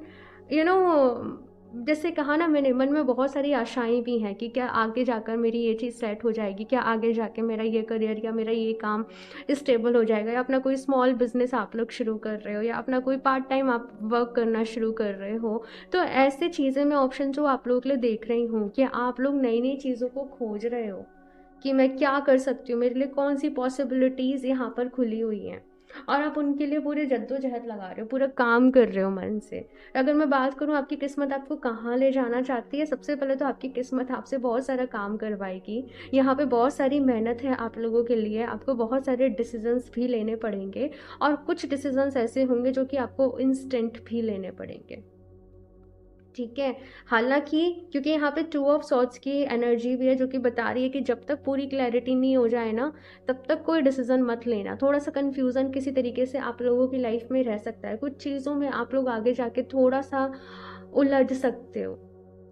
जैसे कहा ना मैंने, मन में बहुत सारी आशाएं भी हैं कि क्या आगे जाकर मेरी ये चीज़ सेट हो जाएगी, क्या आगे जाके मेरा ये करियर या मेरा ये काम स्टेबल हो जाएगा, या अपना कोई स्मॉल बिजनेस आप लोग शुरू कर रहे हो, या अपना कोई पार्ट टाइम आप वर्क करना शुरू कर रहे हो। तो ऐसे चीज़ें मैं ऑप्शन जो आप लोगों के लिए देख रही हूँ कि आप लोग नई नई चीज़ों को खोज रहे हो कि मैं क्या कर सकती हूँ, मेरे लिए कौन सी पॉसिबिलिटीज़ यहाँ पर खुली हुई हैं, और आप उनके लिए पूरे जद्दोजहद लगा रहे हो, पूरा काम कर रहे हो मन से। अगर मैं बात करूँ आपकी किस्मत आपको कहाँ ले जाना चाहती है, सबसे पहले तो आपकी किस्मत आपसे बहुत सारा काम करवाएगी। यहाँ पे बहुत सारी मेहनत है आप लोगों के लिए, आपको बहुत सारे डिसीजंस भी लेने पड़ेंगे, और कुछ डिसीजंस ऐसे होंगे जो कि आपको इंस्टेंट भी लेने पड़ेंगे। ठीक है। हालाँकि क्योंकि यहाँ पे टू ऑफ सॉर्ड्स की एनर्जी भी है जो कि बता रही है कि जब तक पूरी क्लैरिटी नहीं हो जाए ना, तब तक कोई डिसीज़न मत लेना। थोड़ा-सा कन्फ्यूज़न किसी तरीके से आप लोगों की लाइफ़ में रह सकता है। कुछ चीज़ों में आप लोग आगे जाके थोड़ा-सा उलझ सकते हो,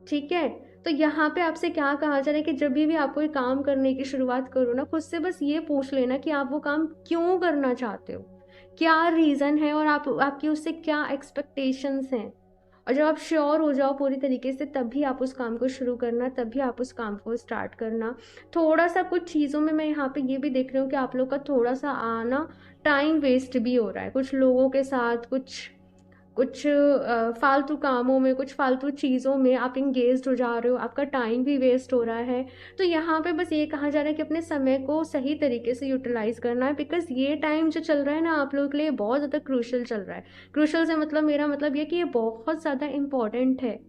ठीक है? तो यहाँ पे आपसे क्या कहा जा रहा है कि जब भी आप कोई काम करने की शुरुआत करो ना, खुद से बस ये पूछ लेना कि आप वो काम क्यों करना चाहते हो? क्या रीज़न है और आपकी उससे क्या एक्सपेक्टेशंस हैं? और जब आप श्योर हो जाओ पूरी तरीके से, तब भी आप उस काम को शुरू करना, तब भी आप उस काम को स्टार्ट करना। थोड़ा-सा कुछ चीज़ों में मैं यहाँ पे ये भी देख रही हूँ कि आप लोग का थोड़ा-सा आना टाइम वेस्ट भी हो रहा है। कुछ लोगों के साथ कुछ कुछ फालतू कामों में, कुछ फालतू चीज़ों में आप एंगेज्ड हो जा रहे हो, आपका टाइम भी वेस्ट हो रहा है। तो यहाँ पे बस ये कहा जा रहा है कि अपने समय को सही तरीके से यूटिलाइज़ करना है, बिकॉज़ ये टाइम जो चल रहा है ना आप लोगों के लिए बहुत ज़्यादा क्रूशियल चल रहा है। क्रूशियल से मतलब मेरा मतलब ये कि ये बहुत ज़्यादा इम्पोर्टेंट है।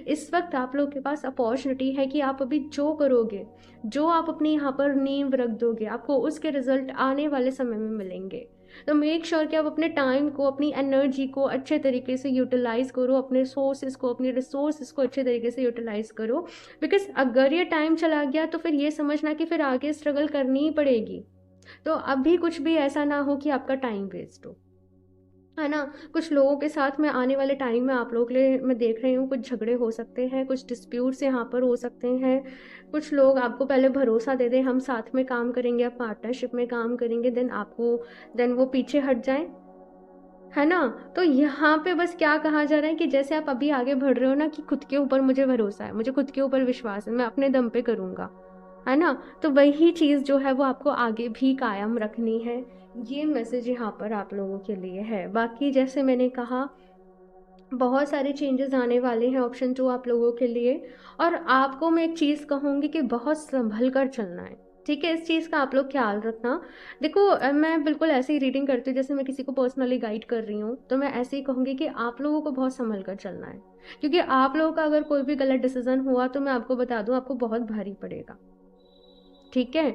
इस वक़्त आप लोगों के पास अपॉर्च्युनिटी है कि आप अभी जो करोगे, जो आप अपनी यहाँ पर नींव रख दोगे, आपको उसके रिज़ल्ट आने वाले समय में मिलेंगे। तो मेक श्योर कि आप अपने टाइम को, अपनी एनर्जी को अच्छे तरीके से यूटिलाइज़ करो, अपने सोर्सेज़ को, अपनी रिसोर्सेज़ को अच्छे तरीके से यूटिलाइज़ करो। बिकॉज़ अगर ये टाइम चला गया तो फिर ये समझना कि फिर आगे स्ट्रगल करनी ही पड़ेगी। तो अभी कुछ भी ऐसा ना हो कि आपका टाइम वेस्ट हो। है ना? कुछ लोगों के साथ में आने वाले टाइम में आप लोगों के लिए मैं देख रही हूँ कुछ झगड़े हो सकते हैं, कुछ डिस्प्यूट्स यहाँ पर हो सकते हैं। कुछ लोग आपको पहले भरोसा दे दें, हम साथ में काम करेंगे, आप पार्टनरशिप में काम करेंगे, देन वो पीछे हट जाएँ, है ना? तो यहाँ पे बस क्या कहा जा रहा है कि जैसे आप अभी आगे बढ़ रहे हो ना कि खुद के ऊपर मुझे भरोसा है, मुझे खुद के ऊपर विश्वास है, मैं अपने दम पे करूँगा, है ना? तो वही चीज़ जो है वो आपको आगे भी कायम रखनी है। ये मैसेज यहाँ पर आप लोगों के लिए है। बाकी जैसे मैंने कहा, बहुत सारे चेंजेस आने वाले हैं ऑप्शन 2 आप लोगों के लिए, और आपको मैं एक चीज़ कहूँगी कि बहुत सँभल कर चलना है, ठीक है? इस चीज़ का आप लोग ख्याल रखना। देखो मैं बिल्कुल ऐसे ही रीडिंग करती हूँ जैसे मैं किसी को पर्सनली गाइड कर रही हूँ, तो मैं ऐसे ही कहूँगी कि आप लोगों को बहुत सँभल कर चलना है। क्योंकि आप लोगों का अगर कोई भी गलत डिसीज़न हुआ तो मैं आपको बता दूँ आपको बहुत भारी पड़ेगा। ठीक है?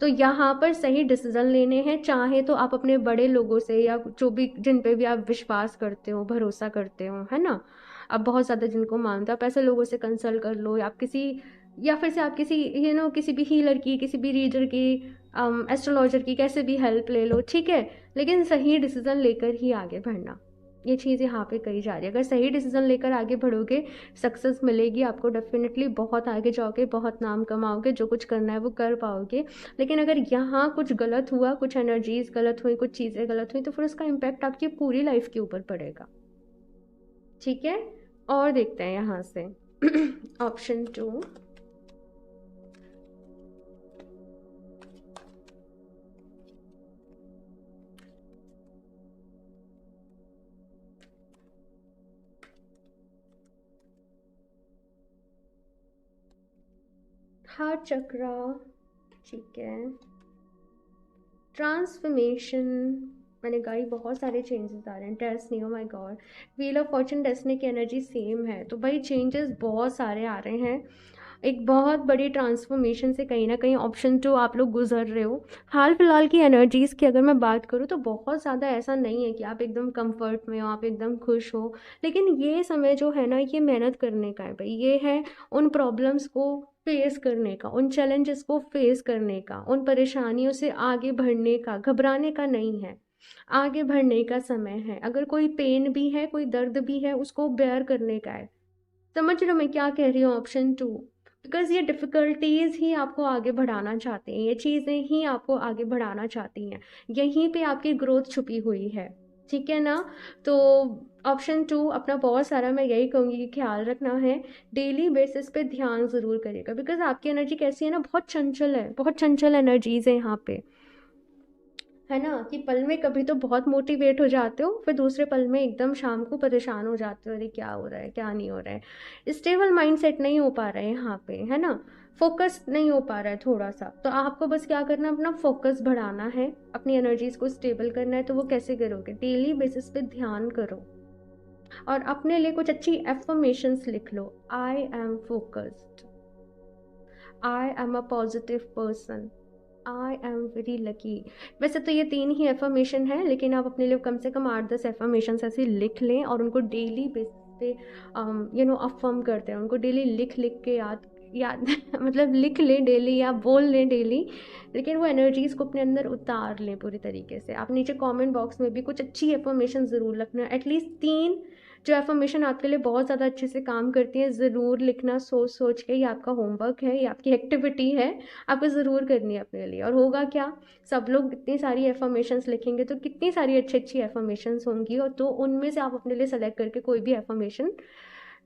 तो यहाँ पर सही डिसीज़न लेने हैं, चाहे तो आप अपने बड़े लोगों से या जो भी जिन पे भी आप विश्वास करते हो, भरोसा करते हो, है ना? आप बहुत ज़्यादा जिनको मानते हो, आप ऐसे लोगों से कंसल्ट कर लो, या फिर से आप किसी किसी भी हीलर की, किसी भी रीडर की, एस्ट्रोलॉजर की, कैसे भी हेल्प ले लो, ठीक है? लेकिन सही डिसीज़न लेकर ही आगे बढ़ना। ये चीज़ यहाँ पे कही जा रही है। अगर सही डिसीज़न लेकर आगे बढ़ोगे, सक्सेस मिलेगी आपको डेफ़िनेटली, बहुत आगे जाओगे, बहुत नाम कमाओगे, जो कुछ करना है वो कर पाओगे। लेकिन अगर यहाँ कुछ गलत हुआ, कुछ एनर्जीज़ गलत हुई, कुछ चीज़ें गलत हुई, तो फिर उसका इम्पैक्ट आपकी पूरी लाइफ़ के ऊपर पड़ेगा। ठीक है? और देखते हैं यहाँ से ऑप्शन 2। हार्ट चक्रा, ठीक है। ट्रांसफॉर्मेशन, मैंने गाई बहुत सारे चेंजेस आ रहे हैं। Destiny, oh my God, wheel of Fortune, destiny की एनर्जी सेम है, तो भाई चेंजेस बहुत सारे आ रहे हैं। एक बहुत बड़ी ट्रांसफॉर्मेशन से कहीं ना कहीं ऑप्शन 2 आप लोग गुजर रहे हो। हाल फिलहाल की एनर्जीज़ की अगर मैं बात करूँ तो बहुत ज़्यादा ऐसा नहीं है कि आप एकदम कंफर्ट में हो, आप एकदम खुश हो। लेकिन ये समय जो है ना, ये मेहनत करने का है भाई। ये है उन प्रॉब्लम्स को फेस करने का, उन चैलेंजेस को फेस करने का, उन परेशानियों से आगे बढ़ने का, घबराने का नहीं है। आगे बढ़ने का समय है। अगर कोई पेन भी है, कोई दर्द भी है, उसको बेयर करने का है। समझ रहे हो मैं क्या कह रही हूँ? ऑप्शन 2, बिकॉज ये डिफ़िकल्टीज़ ही आपको आगे बढ़ाना चाहते हैं, ये चीज़ें ही आपको आगे बढ़ाना चाहती हैं, यहीं पे आपकी ग्रोथ छुपी हुई है, ठीक है ना? तो ऑप्शन 2 अपना बहुत सारा मैं यही कहूँगी कि ख्याल रखना है, डेली बेसिस पे ध्यान ज़रूर करिएगा, बिकॉज आपकी एनर्जी कैसी है ना, बहुत चंचल है, बहुत चंचल एनर्जीज़ है यहाँ पे, है ना? कि पल में कभी तो बहुत मोटिवेट हो जाते हो, फिर दूसरे पल में एकदम शाम को परेशान हो जाते हो, अरे क्या हो रहा है, क्या नहीं हो रहा है। स्टेबल माइंडसेट नहीं हो पा रहा है यहाँ पे, है ना? फोकस नहीं हो पा रहा है थोड़ा सा, तो आपको बस क्या करना है, अपना फोकस बढ़ाना है, अपनी एनर्जीज को स्टेबल करना है। तो वो कैसे करोगे? डेली बेसिस पे ध्यान करो और अपने लिए कुछ अच्छी एफर्मेशंस लिख लो। I am focused, I am a positive person, I am very lucky. वैसे तो ये 3 ही एफर्मेशन है, लेकिन आप अपने लिए कम से कम 8-10 एफर्मेशन ऐसे लिख लें और उनको डेली बेसिस पे अफर्म करते हैं, उनको डेली लिख लिख के याद याद मतलब लिख लें डेली या बोल लें डेली, लेकिन वो एनर्जीज़ को अपने अंदर उतार लें पूरी तरीके से। आप नीचे कमेंट बॉक्स में भी कुछ अच्छी एफर्मेशन ज़रूर लिखना, एटलीस्ट 3 जो एफर्मेशन आपके लिए बहुत ज़्यादा अच्छे से काम करती हैं ज़रूर लिखना, सोच सोच के। ये आपका होमवर्क है, ये आपकी एक्टिविटी है, आपको ज़रूर करनी है अपने लिए। और होगा क्या, सब लोग इतनी सारी एफर्मेशंस लिखेंगे तो कितनी सारी अच्छी अच्छी एफर्मेशंस होंगी, और तो उनमें से आप अपने लिए सेलेक्ट करके कोई भी एफर्मेशन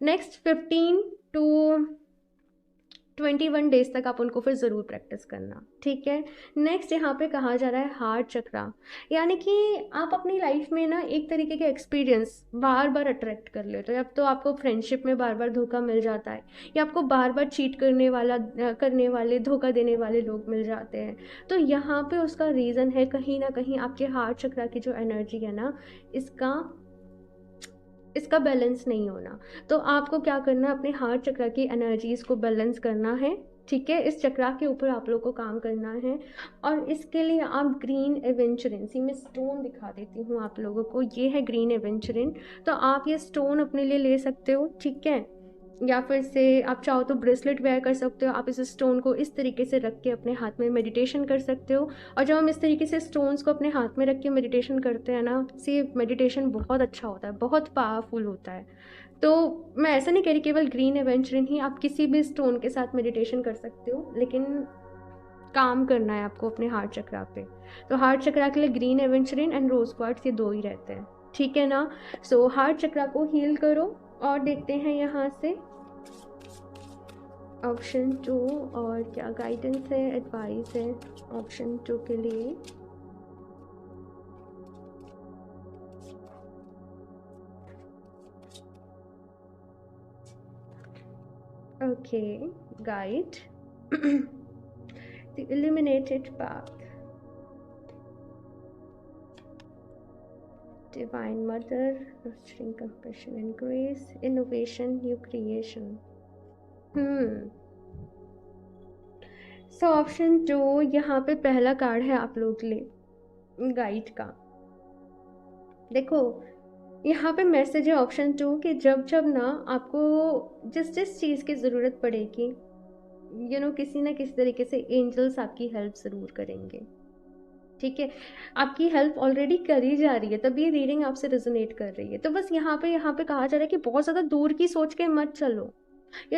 नेक्स्ट 15 टू 21 डेज तक आप उनको फिर ज़रूर प्रैक्टिस करना, ठीक है। नेक्स्ट यहाँ पे कहा जा रहा है हार्ट चक्रा, यानी कि आप अपनी लाइफ में ना एक तरीके के एक्सपीरियंस बार बार अट्रैक्ट कर लेते हो। अब तो आपको फ्रेंडशिप में बार बार धोखा मिल जाता है, या आपको बार बार चीट करने वाले धोखा देने वाले लोग मिल जाते हैं। तो यहाँ पे उसका रीज़न है कहीं ना कहीं आपके हार्ट चक्रा की जो एनर्जी है ना, इसका बैलेंस नहीं होना। तो आपको क्या करना है, अपने हार्ट चक्र की एनर्जीज़ को बैलेंस करना है, ठीक है। इस चक्र के ऊपर आप लोग को काम करना है, और इसके लिए आप ग्रीन एवेंचुरिन, सी मैं स्टोन दिखा देती हूँ आप लोगों को, ये है ग्रीन एवेंचुरिन। तो आप ये स्टोन अपने लिए ले सकते हो, ठीक है, या फिर से आप चाहो तो ब्रेसलेट वेयर कर सकते हो। आप इस स्टोन को इस तरीके से रख के अपने हाथ में मेडिटेशन कर सकते हो। और जब हम इस तरीके से स्टोन्स को अपने हाथ में रख के मेडिटेशन करते हैं ना, सी मेडिटेशन बहुत अच्छा होता है, बहुत पावरफुल होता है। तो मैं ऐसा नहीं कह रही केवल ग्रीन एवेंचुरिन ही, आप किसी भी स्टोन के साथ मेडिटेशन कर सकते हो, लेकिन काम करना है आपको अपने हार्ट चक्रा पे। तो हार्ट चक्रा के लिए green aventurine and rose quartz ये 2 ही रहते हैं, ठीक है ना। सो हार्ट चक्रा को हील करो। और देखते हैं यहाँ से ऑप्शन 2 और क्या गाइडेंस है, एडवाइस है ऑप्शन 2 के लिए। Okay guide, the illuminated path, divine mother, nurturing compassion and grace, innovation, new creation। So option 2 यहाँ पे पहला कार्ड है आप लोग के लिए गाइड का। देखो यहाँ पे मैसेज है ऑप्शन 2 कि जब जब ना आपको जिस जिस चीज़ की ज़रूरत पड़ेगी, किसी ना किसी तरीके से एंजल्स आपकी हेल्प ज़रूर करेंगे, ठीक है। आपकी हेल्प ऑलरेडी करी जा रही है, तभी रीडिंग आपसे रेजोनेट कर रही है। तो बस यहाँ पे कहा जा रहा है कि बहुत ज़्यादा दूर की सोच के मत चलो।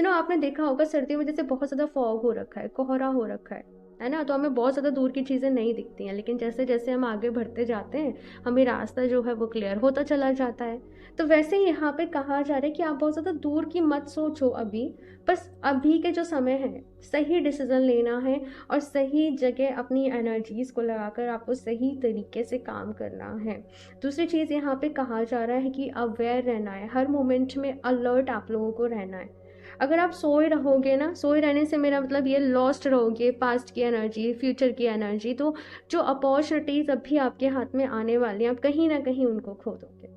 आपने देखा होगा सर्दियों में जैसे बहुत ज़्यादा फॉग हो रखा है, कोहरा हो रखा है ना, तो हमें बहुत ज़्यादा दूर की चीज़ें नहीं दिखती हैं, लेकिन जैसे जैसे हम आगे बढ़ते जाते हैं हमें रास्ता जो है वो क्लियर होता चला जाता है। तो वैसे ही यहाँ पे कहा जा रहा है कि आप बहुत ज़्यादा दूर की मत सोचो अभी, बस अभी के जो समय है सही डिसीजन लेना है, और सही जगह अपनी एनर्जीज़ को लगाकर आपको सही तरीके से काम करना है। दूसरी चीज़ यहाँ पे कहा जा रहा है कि अवेयर रहना है, हर मोमेंट में अलर्ट आप लोगों को रहना है। अगर आप सोए रहोगे ना, सोए रहने से मेरा मतलब ये लॉस्ट रहोगे पास्ट की एनर्जी, फ्यूचर की एनर्जी, तो जो अपॉर्चुनिटीज़ अभी आपके हाथ में आने वाली हैं आप कहीं ना कहीं उनको खो दोगे।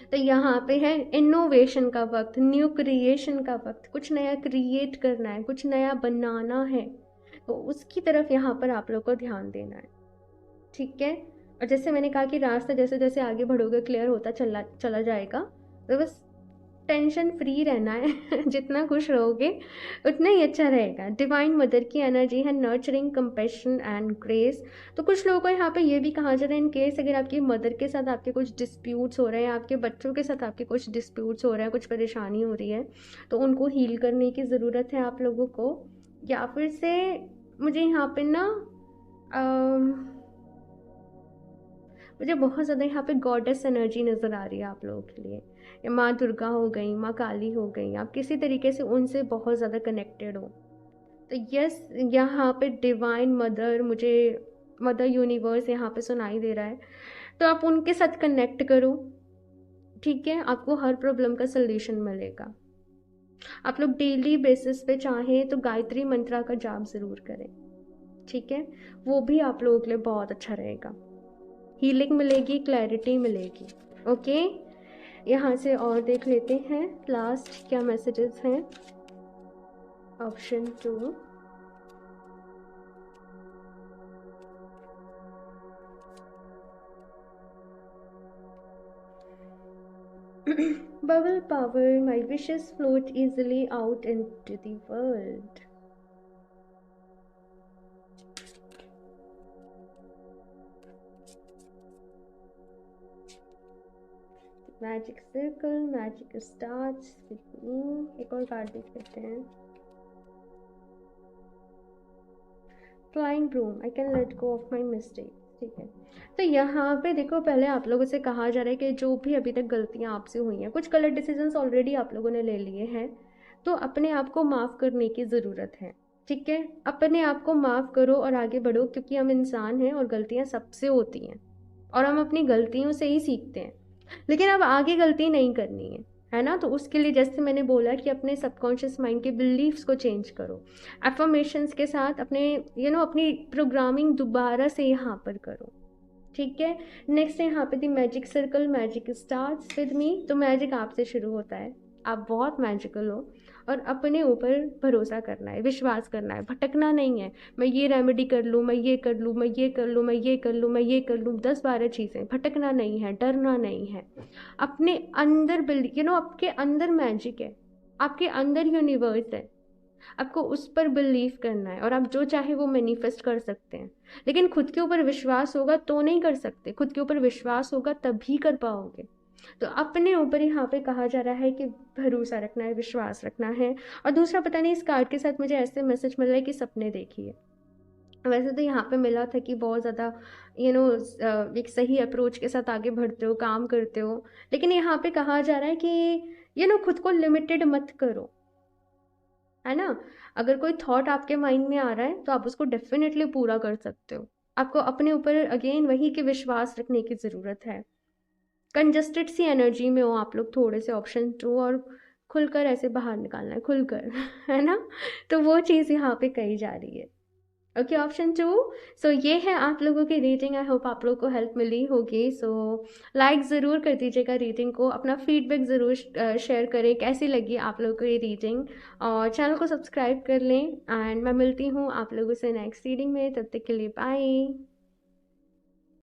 तो यहाँ पे है इनोवेशन का वक्त, न्यू क्रिएशन का वक्त, कुछ नया क्रिएट करना है, कुछ नया बनाना है, तो उसकी तरफ यहाँ पर आप लोग को ध्यान देना है, ठीक है। और जैसे मैंने कहा कि रास्ता जैसे जैसे आगे बढ़ोगे क्लियर होता चला जाएगा, तो बस टेंशन फ्री रहना है जितना खुश रहोगे उतना ही अच्छा रहेगा। डिवाइन मदर की एनर्जी है नर्चरिंग, कंपैशन एंड ग्रेस। तो कुछ लोगों को यहाँ पे ये भी कहा जा रहा है, इन केस अगर आपकी मदर के साथ आपके कुछ डिस्प्यूट्स हो रहे हैं, आपके बच्चों के साथ आपके कुछ डिस्प्यूट्स हो रहे हैं, कुछ परेशानी हो रही है, तो उनको हील करने की ज़रूरत है आप लोगों को। या फिर से मुझे यहाँ पे ना मुझे बहुत ज़्यादा यहाँ पे गॉडेस एनर्जी नज़र आ रही है आप लोगों के लिए। या माँ दुर्गा हो गई, माँ काली हो गई, आप किसी तरीके से उनसे बहुत ज़्यादा कनेक्टेड हो। तो यस, यहाँ पे डिवाइन मदर, मुझे मदर यूनिवर्स यहाँ पे सुनाई दे रहा है, तो आप उनके साथ कनेक्ट करो, ठीक है। आपको हर प्रॉब्लम का सल्यूशन मिलेगा। आप लोग डेली बेसिस पे चाहें तो गायत्री मंत्रा का जाप ज़रूर करें, ठीक है। वो भी आप लोगों के लिए बहुत अच्छा रहेगा, हीलिंग मिलेगी, क्लैरिटी मिलेगी, ओके। यहाँ से और देख लेते हैं लास्ट क्या मैसेजेस हैं। Option 2, Bubble power, my wishes float easily out into the world. Magic circle, magic starts with me. एक और कार्ड देख लेते हैं. Flying broom, I can let go of my mistakes. ठीक है, तो यहाँ पे देखो, पहले आप लोगों से कहा जा रहा है कि जो भी अभी तक गलतियाँ आपसे हुई हैं, कुछ गलत डिसीजंस ऑलरेडी आप लोगों ने ले लिए हैं, तो अपने आप को माफ़ करने की ज़रूरत है. ठीक है, अपने आप को माफ़ करो और आगे बढ़ो, क्योंकि हम इंसान हैं और गलतियाँ सबसे होती हैं और हम अपनी गलतियों से ही सीखते हैं. लेकिन अब आगे गलती नहीं करनी है ना. तो उसके लिए जैसे मैंने बोला कि अपने सबकॉन्शियस माइंड के बिलीव्स को चेंज करो, एफर्मेशंस के साथ अपने अपनी प्रोग्रामिंग दोबारा से यहाँ पर करो. ठीक है, नेक्स्ट है यहाँ पे दी magic circle, magic starts with me. तो मैजिक आपसे शुरू होता है, आप बहुत मैजिकल हो और अपने ऊपर भरोसा करना है, विश्वास करना है, भटकना नहीं है. मैं ये रेमेडी कर लूँ, मैं ये कर लूँ, मैं ये कर लूँ, मैं ये कर लूँ, मैं ये कर लूँ, 10-12 चीज़ें. भटकना नहीं है, डरना नहीं है. अपने अंदर आपके अंदर मैजिक है, आपके अंदर यूनिवर्स है. आपको उस पर बिलीव करना है और आप जो चाहे वो मैनिफेस्ट कर सकते हैं. लेकिन खुद के ऊपर विश्वास होगा तो नहीं कर सकते, खुद के ऊपर विश्वास होगा तभी कर पाओगे. तो अपने ऊपर यहाँ पे कहा जा रहा है कि भरोसा रखना है, विश्वास रखना है. और दूसरा, पता नहीं इस कार्ड के साथ मुझे ऐसे मैसेज मिल रहा है कि सपने देखिए. वैसे तो यहाँ पे मिला था कि बहुत ज़्यादा एक सही अप्रोच के साथ आगे बढ़ते हो, काम करते हो. लेकिन यहाँ पे कहा जा रहा है कि खुद को लिमिटेड मत करो, है ना. अगर कोई थॉट आपके माइंड में आ रहा है तो आप उसको डेफिनेटली पूरा कर सकते हो. आपको अपने ऊपर अगेन वही कि विश्वास रखने की ज़रूरत है. कंजस्टेड सी एनर्जी में हो आप लोग थोड़े से, ऑप्शन 2, और खुलकर ऐसे बाहर निकालना है, खुलकर है ना. तो वो चीज़ यहाँ पे कही जा रही है. Okay, option 2. सो ये है आप लोगों की रीडिंग. आई होप आप लोगों को हेल्प मिली होगी. सो लाइक ज़रूर कर दीजिएगा रीडिंग को, अपना फीडबैक ज़रूर शेयर करें कैसी लगी आप लोगों को ये रीडिंग, और चैनल को सब्सक्राइब कर लें. एंड मैं मिलती हूँ आप लोगों से नेक्स्ट रीडिंग में. तब तक के लिए बाय.